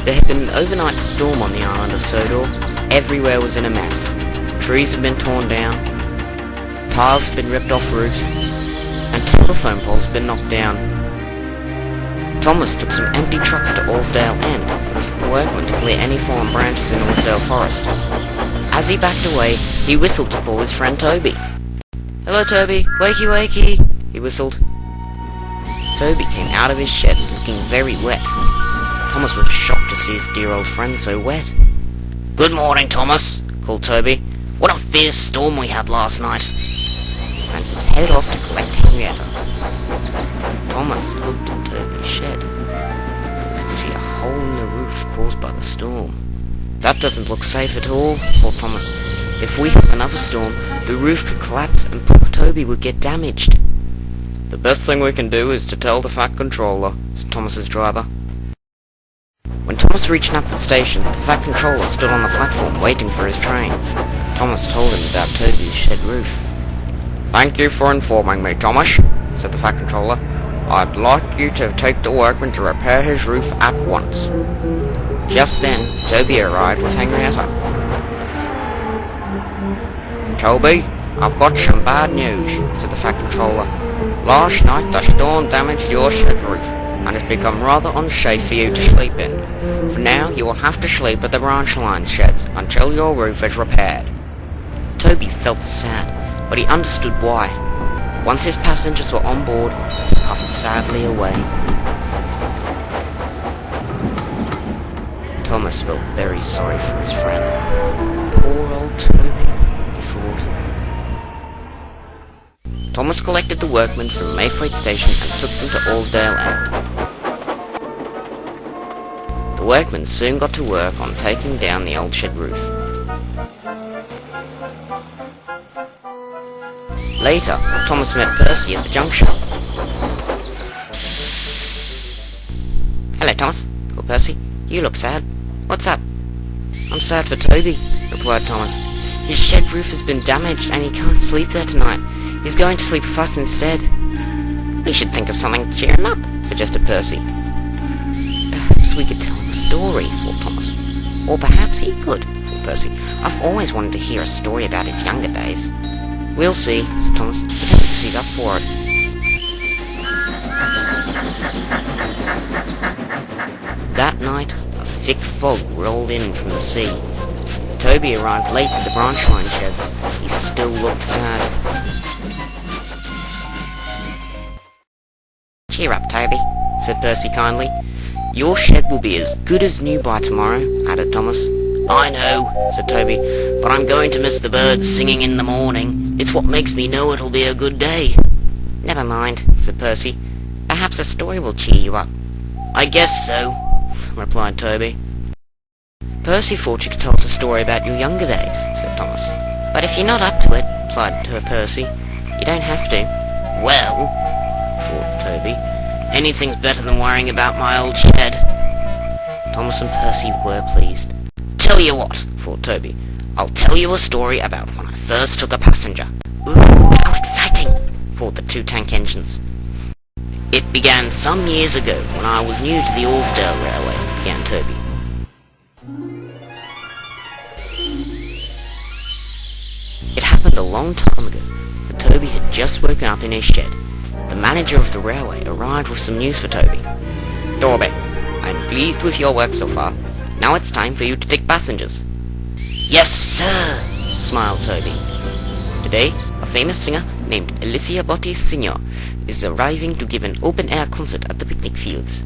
There had been an overnight storm on the island of Sodor. Everywhere was in a mess. Trees had been torn down, tiles had been ripped off roofs, and telephone poles had been knocked down. Thomas took some empty trucks to Allsdale End with workmen to clear any fallen branches in Allsdale Forest. As he backed away, he whistled to call his friend Toby. "Hello, Toby. Wakey, wakey," he whistled. Toby came out of his shed looking very wet. Thomas was shocked to see his dear old friend so wet. "Good morning, Thomas," called Toby. "What a fierce storm we had last night." And he headed off to collect Henrietta. Thomas looked in Toby's shed. He could see a hole in the roof caused by the storm. "That doesn't look safe at all," thought Thomas. "If we have another storm, the roof could collapse and poor Toby would get damaged." "The best thing we can do is to tell the Fat Controller," said Thomas's driver. When Thomas reached Knapford Station, the Fat Controller stood on the platform waiting for his train. Thomas told him about Toby's shed roof. "Thank you for informing me, Thomas," said the Fat Controller. "I'd like you to take the workman to repair his roof at once." Just then, Toby arrived with Henrietta. "Toby, I've got some bad news," said the Fat Controller. "Last night the storm damaged your shed roof, and it's become rather unsafe for you to sleep in. For now, you will have to sleep at the branch line sheds until your roof is repaired." Toby felt sad, but he understood why. Once his passengers were on board, he puffed sadly away. Thomas felt very sorry for his friend. Poor old Toby, he thought. Thomas collected the workmen from Mayfleet Station and took them to Allsdale End. The workmen soon got to work on taking down the old shed roof. Later, Thomas met Percy at the junction. "Hello, Thomas," called Percy. "You look sad. What's up?" "I'm sad for Toby," replied Thomas. "His shed roof has been damaged and he can't sleep there tonight. He's going to sleep with us instead." "We should think of something to cheer him up," suggested Percy. "Perhaps we could tell him a story," thought Thomas. "Or perhaps he could," thought Percy. "I've always wanted to hear a story about his younger days." "We'll see," said Thomas. "Depends if he's up for it." That night, a thick fog rolled in from the sea. Toby arrived late to the branch line sheds. He still looked sad. "Cheer up, Toby," said Percy kindly. "Your shed will be as good as new by tomorrow," added Thomas. "I know," said Toby, "but I'm going to miss the birds singing in the morning. It's what makes me know it'll be a good day." "Never mind," said Percy. "Perhaps a story will cheer you up." "I guess so," replied Toby. "Percy thought you could tell us a story about your younger days," said Thomas. "But if you're not up to it," replied Percy, "you don't have to." "Well," thought Toby, "anything's better than worrying about my old shed." Thomas and Percy were pleased. "Tell you what," thought Toby, "I'll tell you a story about when I first took a passenger." "Ooh, how exciting," thought the two tank engines. "It began some years ago when I was new to the Allsdale Railway," began Toby. It happened a long time ago, for Toby had just woken up in his shed. The manager of the railway arrived with some news for Toby. "Toby, I'm pleased with your work so far. Now it's time for you to take passengers." "Yes, sir," smiled Toby. "Today, a famous singer named Alicia Botti Sr. is arriving to give an open-air concert at the picnic fields.